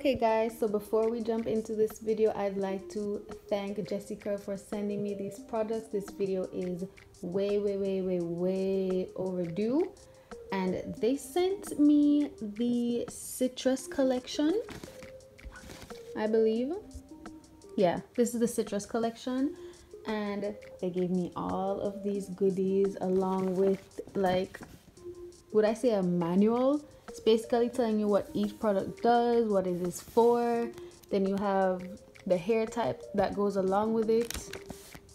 Okay guys, so before we jump into this video, I'd like to thank Jessicurl for sending me these products. This video is way overdue, and they sent me the citrus collection, I believe. Yeah, this is the citrus collection, and they gave me all of these goodies along with, like, would I say a manual? It's basically telling you what each product does, what it is for. Then you have the hair type that goes along with it.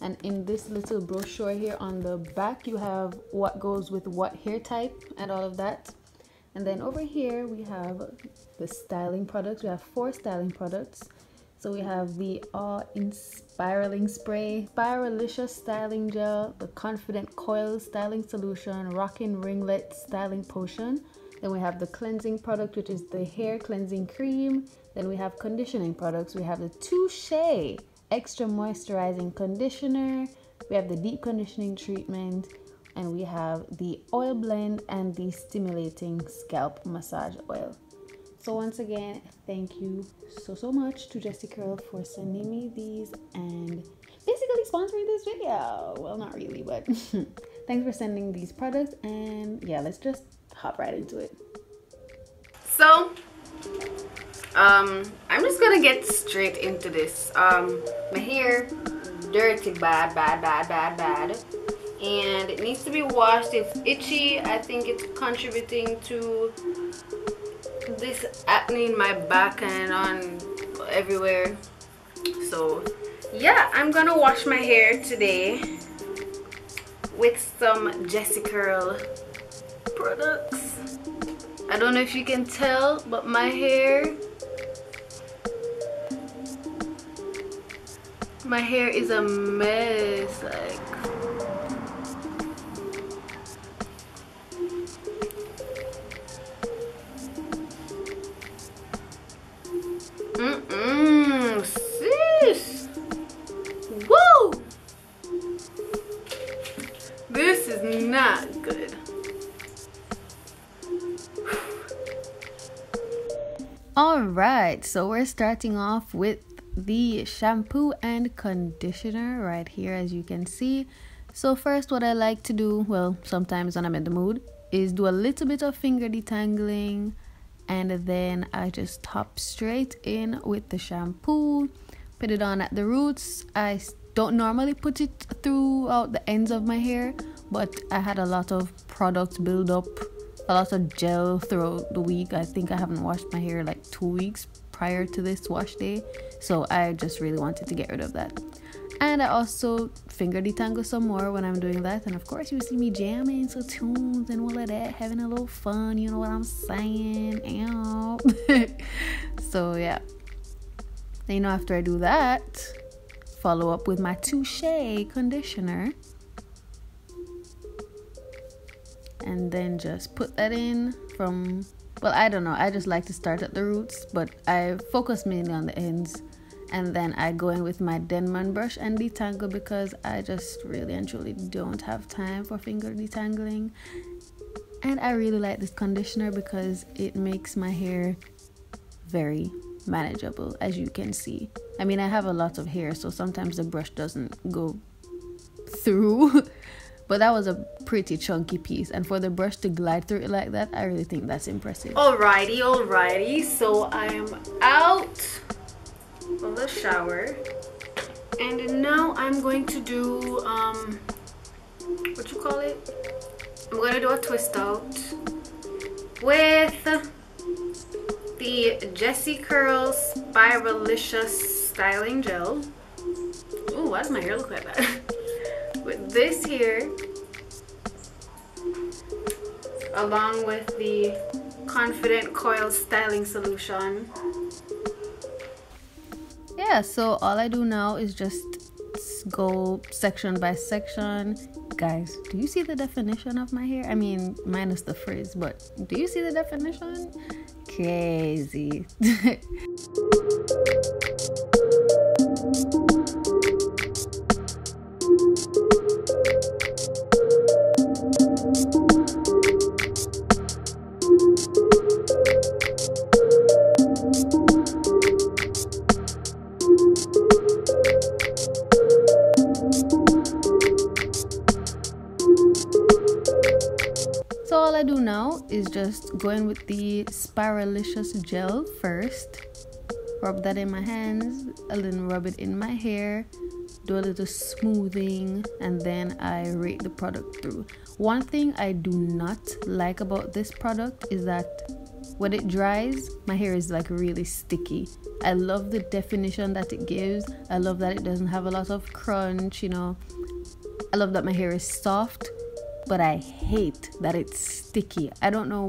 And in this little brochure here on the back, you have what goes with what hair type and all of that. And then over here, we have the styling products. We have 4 styling products. So we have the All-Inspiraling Spray, Spiralicious Styling Gel, the Confident Coil Styling Solution, Rockin' Ringlet Styling Potion. Then we have the cleansing product, which is the hair cleansing cream. Then we have conditioning products. We have the Touche Extra Moisturizing Conditioner. We have the Deep Conditioning Treatment. And we have the Oil Blend and the Stimulating Scalp Massage Oil. So once again, thank you so much to Jessicurl for sending me these and basically sponsoring this video. Well, not really, but thanks for sending these products. And yeah, let's just hop right into it. So I'm just gonna get straight into this. My hair dirty bad, and it needs to be washed. It's itchy. I think it's contributing to this acne in my back and on everywhere. So yeah, I'm gonna wash my hair today with some Jessicurl products. I don't know if you can tell, but my hair is a mess. Like, sis, woo, this is not good. All right, so we're starting off with the shampoo and conditioner right here, as you can see. So first, what I like to do, well, sometimes when I'm in the mood, is do a little bit of finger detangling, and then I just hop straight in with the shampoo, put it on at the roots. I don't normally put it throughout the ends of my hair, but I had a lot of product build up, a lot of gel throughout the week. I think I haven't washed my hair like 2 weeks prior to this wash day, so I just really wanted to get rid of that. And I also finger detangle some more when I'm doing that. And of course you see me jamming to tunes and all of that, having a little fun, you know what I'm saying? Ow. So yeah, then, you know, after I do that, follow up with my Touche conditioner, and then just put that in from, well, I don't know, I just like to start at the roots, but I focus mainly on the ends. And then I go in with my Denman brush and detangle, because I just really and truly don't have time for finger detangling. And I really like this conditioner because it makes my hair very manageable, as you can see. I mean, I have a lot of hair, so sometimes the brush doesn't go through. But that was a pretty chunky piece, and for the brush to glide through it like that, I really think that's impressive. Alrighty, so I'm out of the shower, and now I'm going to do what you call it? I'm going to do a twist out with the Jessicurl Spiralicious Styling Gel. Ooh, why does my hair look like that? With this here, along with the Confident Coil Styling Solution. Yeah, so all I do now is just go section by section. Guys, do you see the definition of my hair? I mean, minus the frizz, but do you see the definition? Crazy. I do now is just go in with the Spiralicious gel first, rub that in my hands, and then rub it in my hair, do a little smoothing, and then I rake the product through. One thing I do not like about this product is that when it dries, my hair is like really sticky. I love the definition that it gives. I love that it doesn't have a lot of crunch, you know. I love that my hair is soft, but I hate that it's sticky. I don't know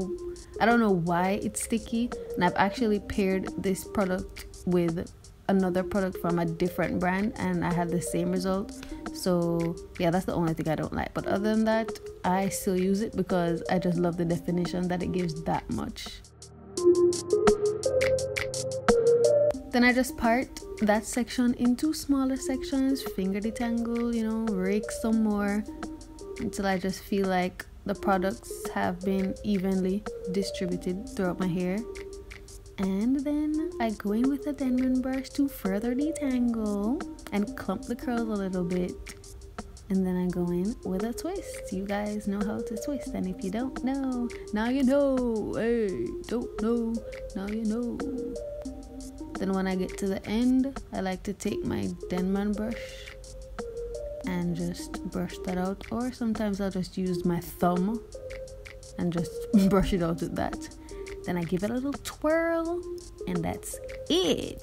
why it's sticky, and I've actually paired this product with another product from a different brand and I had the same result. So yeah, that's the only thing I don't like, but other than that, I still use it because I just love the definition that it gives that much. Then I just part that section into smaller sections, finger detangle, you know, rake some more until I just feel like the products have been evenly distributed throughout my hair. And then I go in with a Denman brush to further detangle and clump the curls a little bit. And then I go in with a twist. You guys know how to twist, and if you don't know, now you know. Hey, don't know, now you know. Then when I get to the end, I like to take my Denman brush and just brush that out, or sometimes I'll just use my thumb and just brush it out with that. Then I give it a little twirl, and that's it.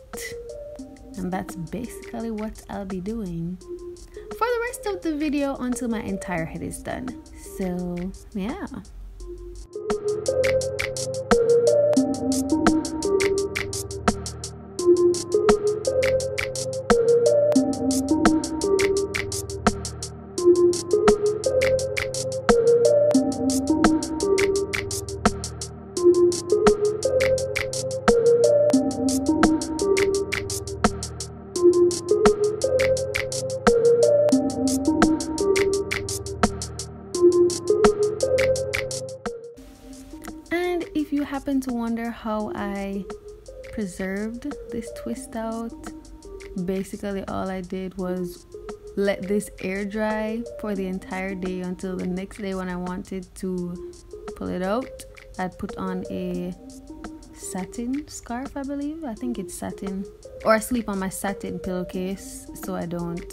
And that's basically what I'll be doing for the rest of the video until my entire head is done. So yeah. If you happen to wonder how I preserved this twist out, basically all I did was let this air dry for the entire day until the next day when I wanted to pull it out. I'd put on a satin scarf, I believe. I think it's satin, or I sleep on my satin pillowcase so I don't,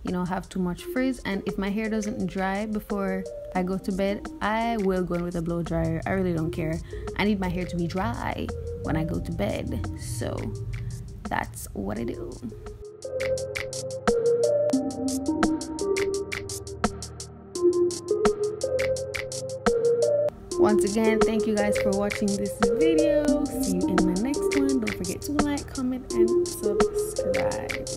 you know, have too much frizz. And if my hair doesn't dry before I go to bed, I will go in with a blow dryer. I really don't care. I need my hair to be dry when I go to bed. So that's what I do. Once again, thank you guys for watching this video. See you in my next one. Don't forget to like, comment, and subscribe.